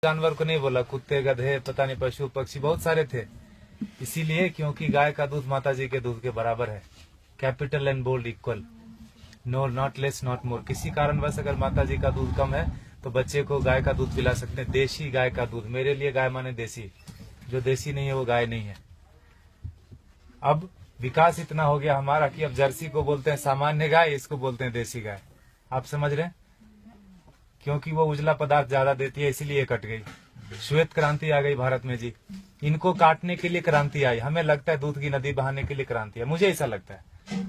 जानवर को नहीं बोला, कुत्ते गधे पता नहीं पशु पक्षी बहुत सारे थे। इसीलिए क्योंकि गाय का दूध माता जी के दूध के बराबर है, capital and bold equal, no not less not more. किसी कारणवश अगर माता जी का दूध कम है तो बच्चे को गाय का दूध पिला सकते हैं, देशी गाय का दूध। मेरे लिए गाय माने देसी, जो देसी नहीं है वो गाय नहीं है। अब विकास इतना हो गया हमारा कि अब जर्सी को बोलते हैं सामान्य गाय, इसको बोलते हैं देसी गाय। आप समझ रहे हैं? क्योंकि वो उजला पदार्थ ज्यादा देती है इसीलिए कट गई। श्वेत क्रांति आ गई भारत में जी, इनको काटने के लिए क्रांति आई। हमें लगता है दूध की नदी बहाने के लिए क्रांति है, मुझे ऐसा लगता है।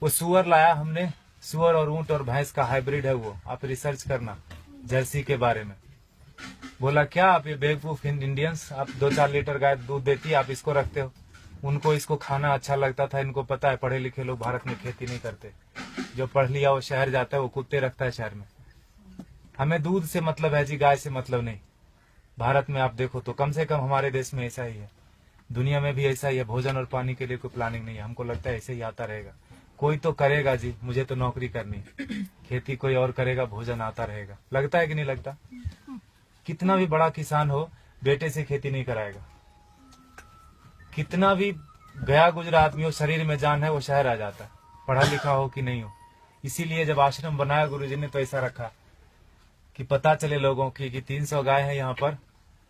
वो सुअर लाया हमने, सुअर और ऊंट और भैंस का हाइब्रिड है वो, आप रिसर्च करना जर्सी के बारे में। बोला क्या आप ये बेवकूफ इंडियंस, आप 2-4 लीटर गाय दूध देती है, आप इसको रखते हो। उनको इसको खाना अच्छा लगता था। इनको पता है पढ़े लिखे लोग भारत में खेती नहीं करते, जो पढ़ लिया वो शहर जाता है, वो कुत्ते रखता है शहर में। हमें दूध से मतलब है जी, गाय से मतलब नहीं। भारत में आप देखो तो कम से कम हमारे देश में ऐसा ही है, दुनिया में भी ऐसा ही है। भोजन और पानी के लिए कोई प्लानिंग नहीं है। हमको लगता है ऐसे ही आता रहेगा, कोई तो करेगा जी। मुझे तो नौकरी करनी, खेती कोई और करेगा, भोजन आता रहेगा। लगता है कि नहीं लगता? कितना भी बड़ा किसान हो, बेटे से खेती नहीं कराएगा। कितना भी गया गुजरा आदमी हो, शरीर में जान है, वो शहर आ जाता है, पढ़ा लिखा हो कि नहीं हो। इसीलिए जब आश्रम बनाया गुरुजी ने तो ऐसा रखा कि पता चले लोगों की कि 300 गाय है यहाँ पर,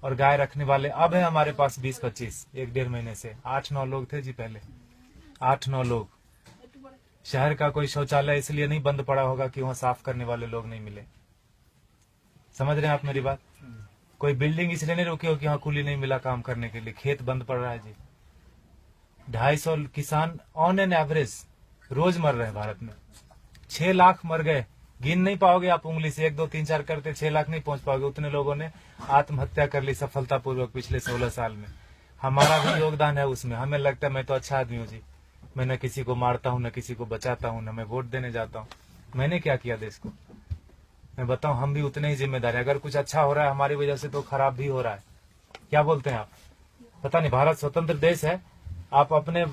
और गाय रखने वाले अब है हमारे पास 20-25, 1-1.5 महीने से 8-9 लोग थे जी पहले, 8-9 लोग। शहर का कोई शौचालय इसलिए नहीं बंद पड़ा होगा कि वहाँ साफ करने वाले लोग नहीं मिले। समझ रहे हैं आप मेरी बात? कोई बिल्डिंग इसलिए नहीं रुकी हो कि यहाँ कुली नहीं मिला काम करने के लिए, खेत बंद पड़ रहा है जी। 250 किसान ऑन एन एवरेज रोज मर रहे हैं भारत में। 6 लाख मर गए, गिन नहीं पाओगे आप उंगली से, 1 2 3 4 करते 6 लाख नहीं पहुंच पाओगे। उतने लोगों ने आत्महत्या कर ली सफलतापूर्वक पिछले 16 साल में। हमारा भी योगदान है उसमें। हमें लगता है मैं तो अच्छा आदमी हूँ जी, मैं न किसी को मारता हूँ, न किसी को बचाता हूँ, न मैं वोट देने जाता हूँ। मैंने क्या किया देश को? मैं बताऊं, हम भी उतने ही जिम्मेदार है। अगर कुछ अच्छा हो रहा है हमारी वजह से तो खराब भी हो रहा है। क्या बोलते हैं आप? पता नहीं, भारत स्वतंत्र देश है, आप अपने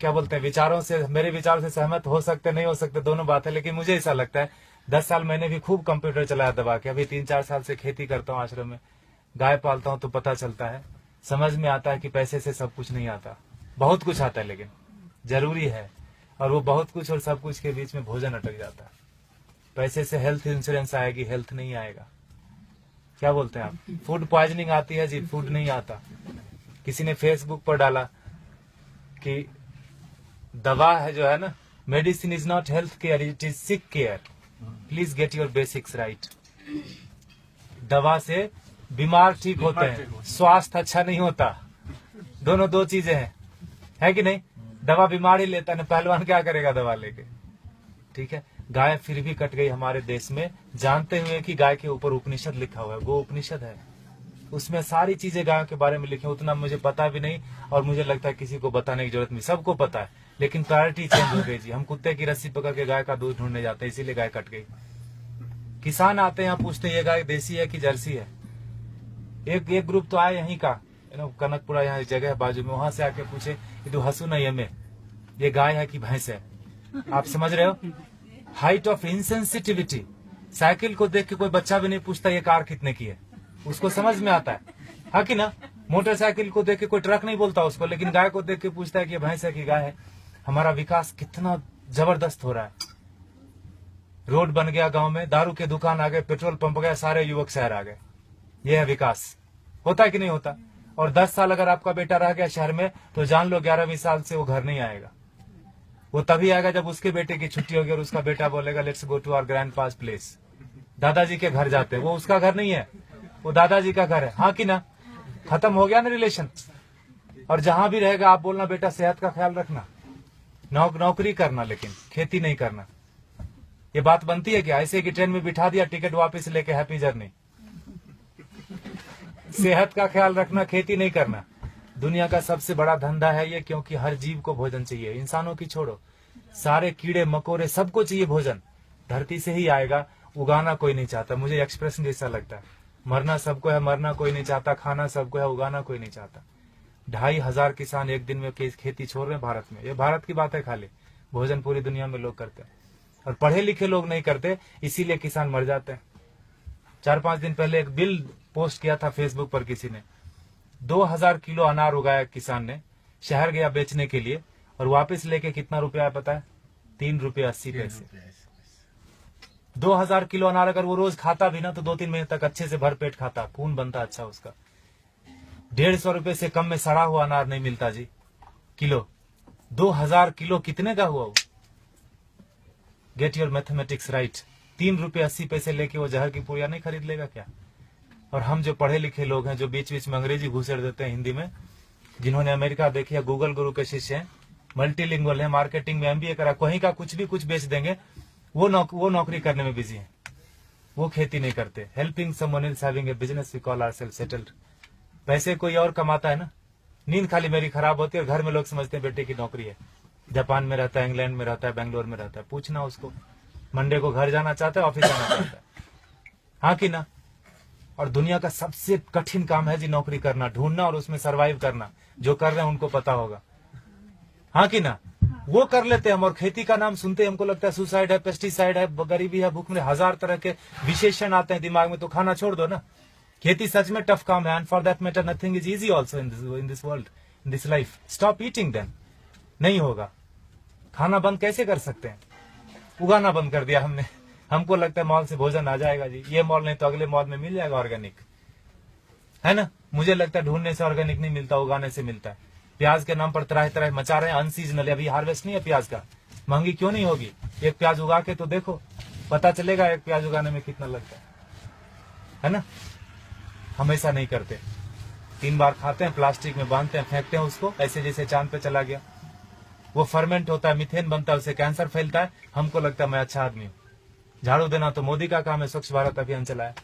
क्या बोलते हैं विचारों से, मेरे विचारों से सहमत हो सकते नहीं हो सकते, दोनों बात है। लेकिन मुझे ऐसा लगता है 10 साल मैंने भी खूब कंप्यूटर चलाया दबा के। अभी 3-4 साल से खेती करता हूँ, आश्रम में गाय पालता हूँ, तो पता चलता है, समझ में आता है कि पैसे से सब कुछ नहीं आता। बहुत कुछ आता है लेकिन जरूरी है, और वो बहुत कुछ और सब कुछ के बीच में भोजन अटक जाता है। पैसे से हेल्थ इंश्योरेंस आएगी, हेल्थ नहीं आएगा। क्या बोलते हैं आप? फूड पॉइजनिंग आती है जी, फूड नहीं आता। किसी ने फेसबुक पर डाला कि दवा है जो है ना, medicine is not health care, it is sick care, please get your basics right. दवा से बीमार ठीक होते हैं, स्वास्थ्य अच्छा नहीं होता। दोनों दो चीजें हैं, है कि नहीं? दवा बीमार ही लेता है, पहलवान क्या करेगा दवा लेके? ठीक है, गाय फिर भी कट गई हमारे देश में, जानते हुए कि गाय के ऊपर उपनिषद लिखा हुआ है, गो उपनिषद है, उसमें सारी चीजें गायों के बारे में लिखी। उतना मुझे पता भी नहीं, और मुझे लगता है किसी को बताने की जरूरत नहीं, सबको पता है। लेकिन प्रायोरिटी चेंज हो गई जी। हम कुत्ते की रस्सी पकड़ के गाय का दूध ढूंढने जाते हैं, इसीलिए गाय कट गई। किसान आते हैं यहाँ, पूछते हैं ये गाय देसी है कि जर्सी है। एक ग्रुप तो आया यहीं का, कनकपुरा यहाँ जगह है बाजू में, वहां से आके पूछे ये तो हसू नहीं है, ये गाय है कि भैंस है। आप समझ रहे हो? Height of insensitivity. साइकिल को देख के कोई बच्चा भी नहीं पूछता ये कार कितने की है, उसको समझ में आता है कि ना? मोटरसाइकिल को देख के कोई ट्रक नहीं बोलता उसको, लेकिन गाय को देख के पूछता है कि ये भैंस है कि गाय है। हमारा विकास कितना जबरदस्त हो रहा है। रोड बन गया गांव में, दारू के दुकान आ गए, पेट्रोल पंप गया, सारे युवक शहर आ गए। ये है विकास। होता है कि नहीं होता? और 10 साल अगर आपका बेटा रह गया शहर में तो जान लो 11वीं साल से वो घर नहीं आएगा। वो तभी आएगा जब उसके बेटे की छुट्टी होगी और उसका बेटा बोलेगा let's go to our grandpa's place. दादाजी के घर जाते हैं, वो उसका घर नहीं है, वो दादाजी का घर है। हाँ कि ना? खत्म हो गया ना रिलेशन। और जहां भी रहेगा आप बोलना बेटा सेहत का ख्याल रखना, नौकरी करना, लेकिन खेती नहीं करना। ये बात बनती है क्या? ऐसे कि ट्रेन में बिठा दिया, टिकट वापस लेके हैप्पी जर्नी। सेहत का ख्याल रखना, खेती नहीं करना। दुनिया का सबसे बड़ा धंधा है ये, क्योंकि हर जीव को भोजन चाहिए। इंसानों की छोड़ो, सारे कीड़े मकोड़े सबको चाहिए भोजन। धरती से ही आएगा, उगाना कोई नहीं चाहता। मुझे एक्सप्रेशन जैसा लगता है, मरना सबको है, मरना कोई नहीं चाहता, खाना सबको है, उगाना कोई नहीं चाहता। 2,500 किसान एक दिन में खेती छोड़ रहे हैं भारत में। ये भारत की बात है खाली, भोजन पूरी दुनिया में लोग करते हैं, और पढ़े लिखे लोग नहीं करते, इसीलिए किसान मर जाते हैं। 4-5 दिन पहले एक बिल पोस्ट किया था फेसबुक पर किसी ने, 2000 किलो अनार उगाया किसान ने, शहर गया बेचने के लिए और वापस लेके कितना रुपया है पता है? 3 रुपये 80 पैसे। 2000 किलो अनार अगर वो रोज खाता भी ना तो 2-3 महीने तक अच्छे से भरपेट खाता, खून बनता अच्छा उसका। 150 रुपए से कम में सड़ा हुआ अनार नहीं मिलता जी किलो। 2000 किलो कितने का हुआ वो? Get your mathematics right. 3 रुपये 80 पैसे लेके वो जहर की पुड़िया नहीं खरीद लेगा क्या? और हम जो पढ़े लिखे लोग हैं, जो बीच बीच में अंग्रेजी घुसेड़ देते हैं हिंदी में, जिन्होंने अमेरिका देखी है, गूगल गुरु के शिष्य हैं, मल्टीलिंगुअल है, मार्केटिंग में MBA करा, कहीं का कुछ भी कुछ बेच देंगे, वो नौकरी करने में बिजी है, वो खेती नहीं करते। Helping someone is having a business we call ourself settled. पैसे कोई और कमाता है ना, नींद खाली मेरी खराब होती है और घर में लोग समझते हैं बेटे की नौकरी है, जापान में रहता है, इंग्लैंड में रहता है, बेंगलोर में रहता है। पूछना उसको, मंडे को घर जाना चाहता है, ऑफिस जाना चाहता है, हाँ कि ना? और दुनिया का सबसे कठिन काम है जी नौकरी करना, ढूंढना और उसमें सरवाइव करना। जो कर रहे हैं उनको पता होगा, हाँ कि ना? वो कर लेते हैं हम, और खेती का नाम सुनते हमको लगता है सुसाइड है, पेस्टिसाइड है, गरीबी है, भूख में, 1000 तरह के विशेषण आते हैं दिमाग में, तो खाना छोड़ दो ना। खेती सच में टफ काम है, and for that matter nothing is easy also in this world, in this life. Stop eating then, नहीं होगा। खाना बंद कैसे कर सकते हैं? उगाना बंद कर दिया हमने। हमको लगता है मॉल से भोजन आ जाएगा जी, ये मॉल नहीं तो अगले मॉल में मिल जाएगा ऑर्गेनिक, है ना? मुझे लगता है ढूंढने से ऑर्गेनिक नहीं मिलता, उगाने से मिलता है। प्याज के नाम पर तरह तरह मचा रहे हैं, अनसीजनल, अभी हार्वेस्ट नहीं है प्याज का। महंगी क्यों नहीं होगी? एक प्याज उगा के तो देखो, पता चलेगा एक प्याज उगाने में कितना लगता है ना? हम ऐसा नहीं करते, 3 बार खाते हैं, प्लास्टिक में बांधते हैं, फेंकते हैं उसको, ऐसे जैसे चांद पे चला गया। वो फर्मेंट होता है, मिथेन बनता है, उससे कैंसर फैलता है। हमको लगता है मैं अच्छा आदमी हूँ। झाड़ू देना तो मोदी का काम है, स्वच्छ भारत अभियान चलाया।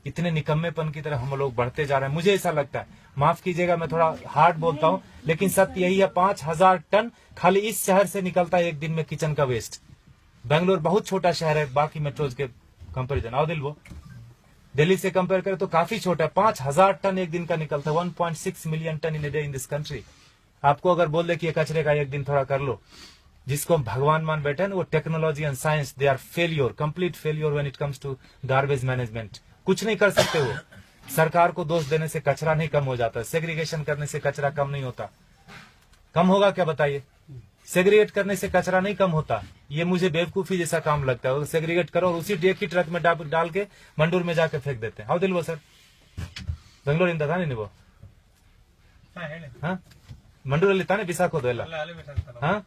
इतने निकम्मेपन की तरह हम लोग बढ़ते जा रहे हैं, मुझे ऐसा लगता है। माफ कीजिएगा मैं थोड़ा हार्ड बोलता हूँ, लेकिन सत्य यही है। 5000 टन खाली इस शहर से निकलता है एक दिन में किचन का वेस्ट। बेंगलोर बहुत छोटा शहर है बाकी मेट्रोज के कंपेरिजन, आओ दिल वो दिल्ली से कंपेयर करें तो काफी छोटा है। 5000 टन एक दिन का निकलता है, 1.6 million ton in a day in this country. आपको अगर बोल दे कि ये कचरे का एक दिन थोड़ा कर लो, जिसको हम भगवान मान बैठे हैं ना, वो technology and science, they are failure, complete failure when it comes to garbage management. कुछ नहीं कर सकते वो। सरकार को दोष देने से कचरा नहीं कम हो जाता, सेग्रीगेशन करने से कचरा कम नहीं होता। कम होगा क्या बताइए? सेग्रीगेट करने से कचरा नहीं कम होता। ये मुझे बेवकूफी जैसा काम लगता है। सेग्रीगेट करो और उसी एक ही ट्रक में डाल के मंडूर में जाके फेंक देते हैं। हाउ दिल वो सर बेंगलोर इंदा था नहीं वो, हाँ मंडूर लेता नहीं बिसाखो दो, हाँ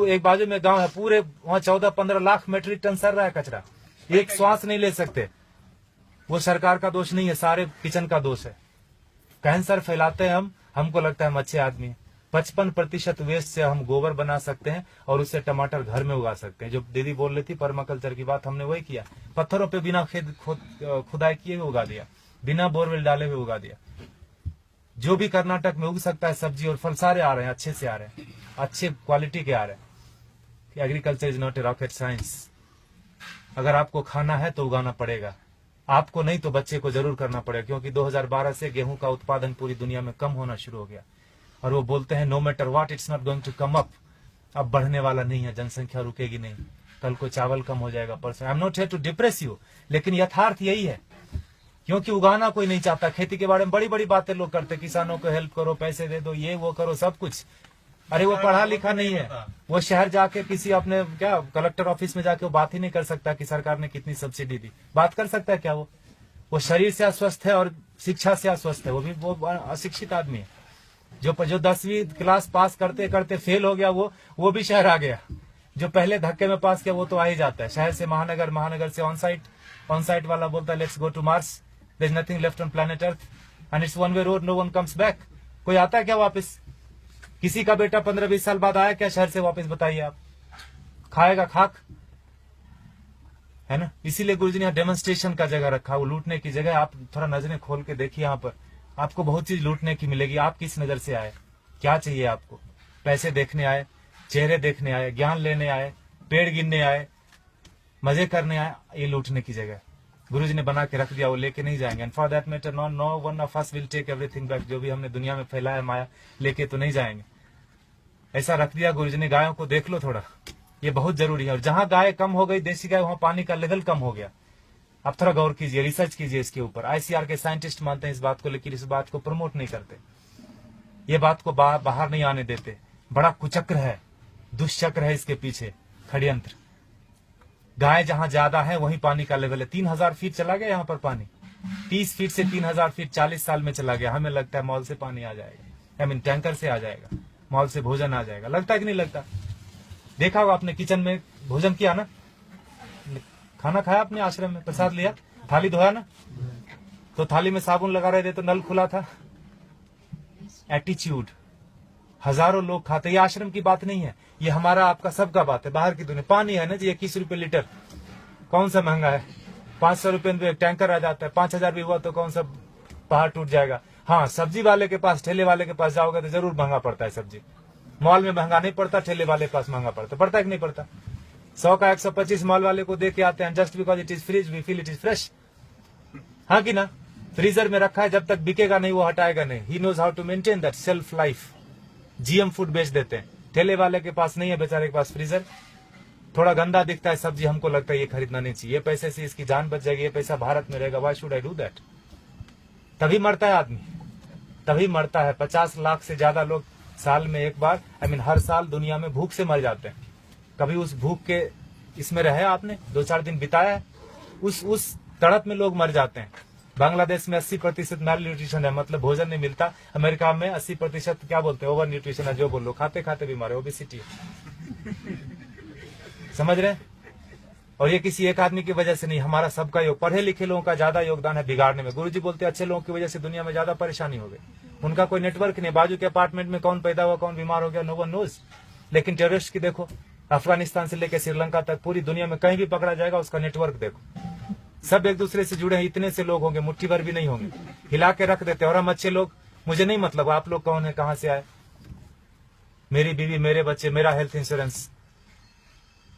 एक बाजू में गांव है, पूरे वहाँ 14-15 लाख मेट्रिक टन सर रहा है कचरा, एक श्वास नहीं ले सकते। वो सरकार का दोष नहीं है, सारे किचन का दोष है। कैंसर फैलाते हैं हम, हमको लगता है हम अच्छे आदमी हैं। 55% वेस्ट से हम गोबर बना सकते हैं और उससे टमाटर घर में उगा सकते हैं। जो दीदी बोल रही थी पर्माकल्चर की बात, हमने वही किया। पत्थरों पे बिना खुदाई किए हुए उगा दिया, बिना बोरवेल डाले हुए उगा दिया। जो भी कर्नाटक में उग सकता है सब्जी और फल सारे आ रहे हैं, अच्छे से आ रहे हैं, अच्छे क्वालिटी के आ रहे हैं। Agriculture is not a rocket science. अगर आपको खाना है तो उगाना पड़ेगा, आपको नहीं तो बच्चे को जरूर करना पड़ेगा। क्योंकि 2012 से गेहूं का उत्पादन पूरी दुनिया में कम होना शुरू हो गया और वो बोलते हैं no matter what it's not going to come up. अब बढ़ने वाला नहीं है, जनसंख्या रुकेगी नहीं। कल को चावल कम हो जाएगा, परसों। I am not here to depress you, लेकिन यथार्थ यही है। क्योंकि उगाना कोई नहीं चाहता। खेती के बारे में बड़ी बड़ी बातें लोग करते, किसानों को हेल्प करो, पैसे दे दो, ये वो करो, सब कुछ। अरे वो पढ़ा लिखा नहीं है, वो शहर जाके किसी अपने क्या कलेक्टर ऑफिस में जाके वो बात ही नहीं कर सकता कि सरकार ने कितनी सब्सिडी दी। बात कर सकता है क्या? वो शरीर से अस्वस्थ है और शिक्षा से अस्वस्थ है। वो अशिक्षित आदमी है। जो 10वीं क्लास पास करते करते फेल हो गया, वो भी शहर आ गया। जो पहले धक्के में पास किया वो तो आ ही जाता है। शहर से महानगर, महानगर से ऑन साइट वाला बोलता है let's go to Mars, there is nothing left on planet Earth and it's one way road, no one comes back. कोई आता है क्या वापस? किसी का बेटा 15-20 साल बाद आया क्या शहर से वापस? बताइए आप। खाएगा खाक, है ना? इसीलिए गुरुजी ने यहाँ डेमोन्स्ट्रेशन का जगह रखा, वो लूटने की जगह। आप थोड़ा नजरें खोल के देखिए, यहाँ पर आपको बहुत चीज लूटने की मिलेगी। आप किस नजर से आए? क्या चाहिए आपको? पैसे देखने आए, चेहरे देखने आए, ज्ञान लेने आए, पेड़ गिनने आए, मजे करने आए? ये लूटने की जगह गुरुजी ने बना के रख दिया, वो लेके नहीं जाएंगे। And for that matter no one of us will take everything back. जो भी हमने दुनिया में फैलाया माया, लेके तो नहीं जाएंगे। ऐसा रख दिया गुरुजी ने। गायों को देख लो थोड़ा, ये बहुत जरूरी है। और जहां गाय कम हो गई देसी गाय, वहां पानी का लेवल कम हो गया। आप थोड़ा गौर कीजिए, रिसर्च कीजिए इसके ऊपर। आईसीआर के साइंटिस्ट मानते हैं इस बात को, लेकिन इस बात को प्रमोट नहीं करते, ये बात को बाहर नहीं आने देते। बड़ा कुचक्र है, दुष्चक्र है इसके पीछे, षड्यंत्र। गाय जहां ज्यादा है वहीं पानी का लेवल है। 3000 फीट चला गया यहाँ पर पानी, 30 फीट से 3000 फीट 40 साल में चला गया। हमें लगता है मॉल से पानी आ जाएगा, आई मीन टैंकर से आ जाएगा, मॉल से भोजन आ जाएगा। लगता है कि नहीं लगता? देखा होगा आपने, किचन में भोजन किया ना, खाना खाया आपने, आश्रम में प्रसाद लिया, थाली धोया ना, तो थाली में साबुन लगा रहे थे तो नल खुला था। एटीट्यूड, हजारों लोग खाते। ये आश्रम की बात नहीं है, ये हमारा आपका सबका बात है। बाहर की दुनिया, पानी है ना जी 21 रुपए लीटर, कौन सा महंगा है? 500 रुपए में एक टैंकर आ जाता है। 5000 भी हुआ तो कौन सा पहाड़ टूट जाएगा। हाँ, सब्जी वाले के पास, ठेले वाले के पास जाओगे तो जरूर महंगा पड़ता है सब्जी। मॉल में महंगा नहीं पड़ता, ठेले वाले के पास महंगा पड़ता है कि नहीं पड़ता? 100 का 125 मॉल वाले को दे के आते हैं, just because it is fridge we feel it is fresh. हाँ कि ना? फ्रीजर में रखा है, जब तक बिकेगा नहीं वो हटाएगा नहीं। He knows how to maintain that self life. GM food बेच देते हैं। ठेले वाले के पास नहीं है, बेचारे के पास फ्रीजर। थोड़ा गंदा दिखता है सब्जी, हमको लगता है ये खरीदना नहीं चाहिए, ये पैसे से इसकी जान बच जाएगी, ये पैसा भारत में रहेगा, why should I do that? तभी मरता है आदमी, तभी मरता है। 50 लाख से ज्यादा लोग साल में एक बार, आई मीन हर साल दुनिया में भूख से मर जाते हैं। कभी उस भूख के इसमें रहे आपने, 2-4 दिन बिताया है, उस तड़प में लोग मर जाते हैं। बांग्लादेश में 80% मैल न्यूट्रिशन है, मतलब भोजन नहीं मिलता। अमेरिका में 80% क्या बोलते हैं, ओवर न्यूट्रिशन है, जो बोलो, खाते खाते बीमार है, ओबेसिटी है। समझ रहे हैं? और ये किसी एक आदमी की वजह से नहीं, हमारा सबका योग। पढ़े लिखे लोगों का ज्यादा योगदान है बिगाड़ने में। गुरुजी बोलते हैं अच्छे लोगों की वजह से दुनिया में ज्यादा परेशानी हो गई। उनका कोई नेटवर्क नहीं, बाजू के अपार्टमेंट में कौन पैदा हुआ, कौन बीमार हो गया, नो वन नोज। लेकिन टेररिस्ट की देखो, अफगानिस्तान से लेकर श्रीलंका तक पूरी दुनिया में कहीं भी पकड़ा जाएगा, उसका नेटवर्क देखो, सब एक दूसरे से जुड़े हैं। इतने से लोग होंगे, मुट्ठी भर भी नहीं होंगे, हिला के रख देते हैं। और हम अच्छे लोग, मुझे नहीं मतलब आप लोग कौन है, कहां से आए, मेरी बीवी, मेरे बच्चे, मेरा हेल्थ इंश्योरेंस,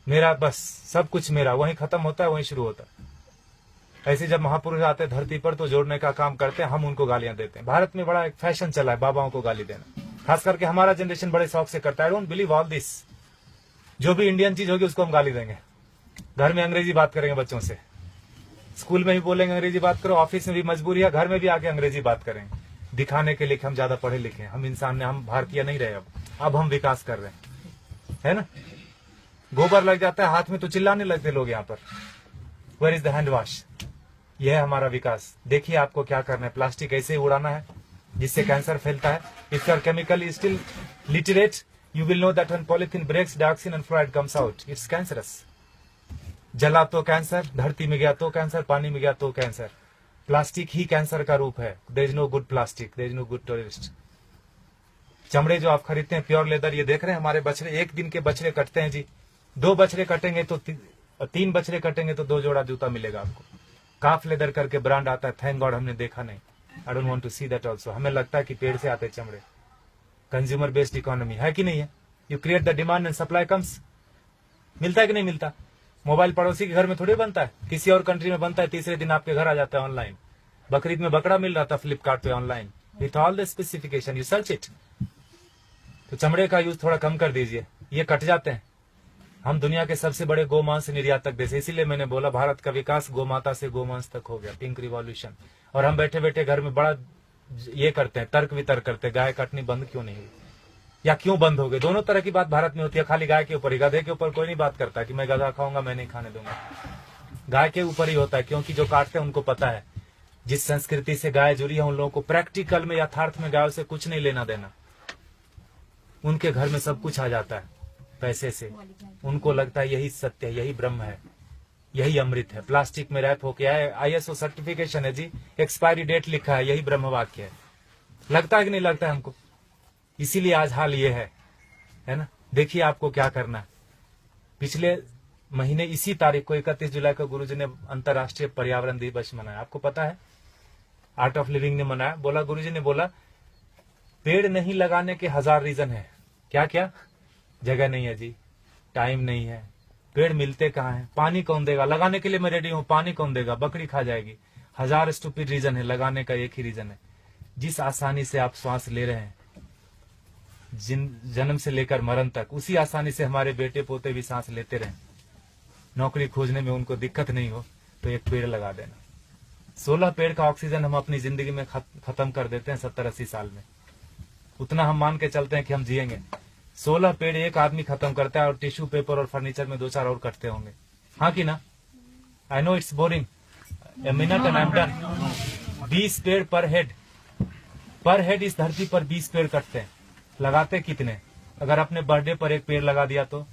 मेरा बस सब कुछ मेरा, वहीं खत्म होता है, वहीं शुरू होता है। ऐसे जब महापुरुष आते हैं धरती पर तो जोड़ने का काम करते हैं, हम उनको गालियां देते हैं। भारत में बड़ा एक फैशन चला है बाबाओं को गाली देना, खास करके हमारा जनरेशन बड़े शौक से करता है। I don't believe all this. जो भी इंडियन चीज होगी उसको हम गाली देंगे। घर में अंग्रेजी बात करेंगे बच्चों से, स्कूल में भी बोलेंगे अंग्रेजी बात करो, ऑफिस में भी मजबूरी है, घर में भी आके अंग्रेजी बात करेंगे, दिखाने के लिए कि हम ज्यादा पढ़े लिखे हैं, हम इंसान ने, हम भारतीय नहीं रहे। अब हम विकास कर रहे हैं, है ना? गोबर लग जाता है हाथ में तो चिल्लाने लगते लोग यहाँ पर, where is the hand wash? यह है हमारा विकास। देखिए आपको क्या करना है, प्लास्टिक ऐसे ही उड़ाना है जिससे कैंसर फैलता है। If you are chemically still literate, you will know that when polythene breaks, dioxin and fluoride comes out. It's cancerous. जला तो कैंसर, धरती में गया तो कैंसर, पानी में गया तो कैंसर। प्लास्टिक ही कैंसर का रूप है। There is no good plastic, there is no good terrorist. चमड़े जो आप खरीदते हैं प्योर लेदर, ये देख रहे हैं हमारे बछड़े, एक दिन के बछड़े कटते हैं जी। 2 बछड़े कटेंगे तो 3 बछड़े कटेंगे तो 2 जोड़ा जूता मिलेगा आपको। काफ लेदर करके ब्रांड आता है, थैंक गॉड हमने देखा नहीं। I don't want to see that also. हमें लगता है कि पेड़ से आते चमड़े। कंज्यूमर बेस्ड इकोनॉमी है कि नहीं है? You create the demand and supply comes. मिलता है कि नहीं मिलता? मोबाइल पड़ोसी के घर में थोड़ी बनता है, किसी और कंट्री में बनता है, तीसरे दिन आपके घर आ जाता है ऑनलाइन। बकरीद में बकरा मिल रहा था फ्लिपकार्ट पे online, with all the specification, you search it. तो चमड़े का यूज थोड़ा कम कर दीजिए, ये कट जाते हैं। हम दुनिया के सबसे बड़े गोमांस निर्यातक देश, इसीलिए मैंने बोला भारत का विकास गोमाता से गोमांस तक हो गया, पिंक रिवॉल्यूशन। और हम बैठे बैठे घर में बड़ा ये करते हैं, तर्क वितर्क करते हैं, गाय काटनी बंद क्यों नहीं हुई या क्यों बंद हो गई। दोनों तरह की बात भारत में होती है, खाली गाय के ऊपर ही। गधे के ऊपर कोई नहीं बात करता कि मैं गधा खाऊंगा, मैं नहीं खाने दूंगा। गाय के ऊपर ही होता है, क्योंकि जो काटते हैं उनको पता है जिस संस्कृति से गाय जुड़ी है उन लोगों को प्रैक्टिकल में, यथार्थ में गायों से कुछ नहीं लेना देना। उनके घर में सब कुछ आ जाता है पैसे से, उनको लगता है यही सत्य है, यही ब्रह्म है, यही अमृत है। प्लास्टिक में रैप होके आए, ISO सर्टिफिकेशन है जी, एक्सपायरी डेट लिखा है, यही ब्रह्म वाक्य है। लगता है कि नहीं लगता है हमको? इसीलिए आज हाल ये है ना? देखिए आपको क्या करना है। पिछले महीने इसी तारीख को 31 जुलाई को गुरुजी ने अंतर्राष्ट्रीय पर्यावरण दिवस मनाया। आपको पता है, आर्ट ऑफ लिविंग ने मनाया। बोला, गुरुजी ने बोला पेड़ नहीं लगाने के 1000 रीजन है। क्या क्या? जगह नहीं है जी, टाइम नहीं है, पेड़ मिलते कहाँ हैं, पानी कौन देगा, लगाने के लिए मैं रेडी हूं, पानी कौन देगा, बकरी खा जाएगी। 1000 स्टूपिड रीजन है, लगाने का एक ही रीजन है। जिस आसानी से आप श्वास ले रहे हैं, जन्म से लेकर मरण तक, उसी आसानी से हमारे बेटे पोते भी सांस लेते रहे, नौकरी खोजने में उनको दिक्कत नहीं हो, तो एक पेड़ लगा देना। 16 पेड़ का ऑक्सीजन हम अपनी जिंदगी में खत्म कर देते हैं 70-80 साल में। उतना हम मान के चलते हैं कि हम जिएंगे। 16 पेड़ एक आदमी खत्म करता है और टिश्यू पेपर और फर्नीचर में 2-4 और कटते होंगे, हाँ कि ना? I know it's boring, a minute and I am done. 20 पेड़ पर हेड इस धरती पर 20 पेड़ कटते हैं। लगाते कितने? अगर अपने बर्थडे पर एक पेड़ लगा दिया, तो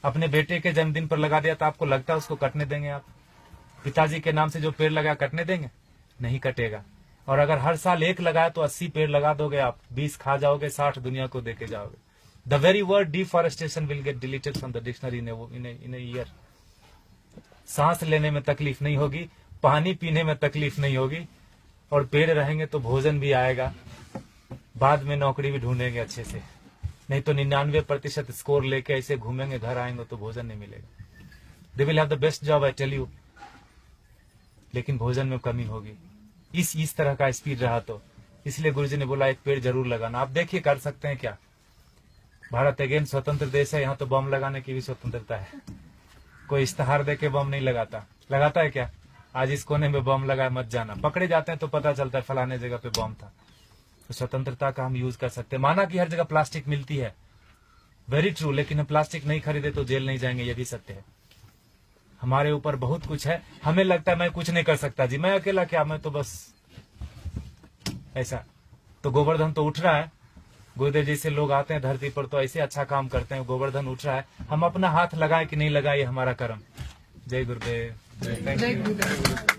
अपने बेटे के जन्मदिन पर लगा दिया, तो आपको लगता है उसको कटने देंगे आप? पिताजी के नाम से जो पेड़ लगा कटने देंगे? नहीं कटेगा। और अगर हर साल एक लगाया तो 80 पेड़ लगा दोगे आप, 20 खा जाओगे, 60 दुनिया को देके जाओगे। The very word deforestation will get deleted from the dictionary in a year. सांस लेने में तकलीफ नहीं होगी, पानी पीने में तकलीफ नहीं होगी, और पेड़ रहेंगे तो भोजन भी आएगा। बाद में नौकरी भी ढूंढेंगे अच्छे से, नहीं तो 99% स्कोर लेके ऐसे घूमेंगे, घर आएंगे तो भोजन नहीं मिलेगा। They will have the best job, I tell you, लेकिन भोजन में कमी होगी। इस तरह का स्पीड रहा तो इसलिए गुरुजी ने बोला एक पेड़ जरूर लगाना। आप देखिए कर सकते हैं क्या? भारत अगेन स्वतंत्र देश है, यहाँ तो बम लगाने की भी स्वतंत्रता है। कोई इश्तेहार दे के बम नहीं लगाता। लगाता है क्या? आज इस कोने में बम लगा, मत जाना। पकड़े जाते हैं तो पता चलता है फलाने जगह पे बम था। तो स्वतंत्रता का हम यूज कर सकते हैं। माना कि हर जगह प्लास्टिक मिलती है, वेरी ट्रू, लेकिन हम प्लास्टिक नहीं खरीदे तो जेल नहीं जाएंगे, ये भी सत्य है। हमारे ऊपर बहुत कुछ है। हमें लगता है मैं कुछ नहीं कर सकता जी, मैं अकेला क्या, मैं तो बस ऐसा। तो गोवर्धन तो उठ रहा है, गुरुदेव जी से लोग आते हैं धरती पर तो ऐसे अच्छा काम करते हैं, गोवर्धन उठ रहा है। हम अपना हाथ लगाए कि नहीं लगाए, हमारा कर्म। जय गुरुदेव। जय गुरुदेव।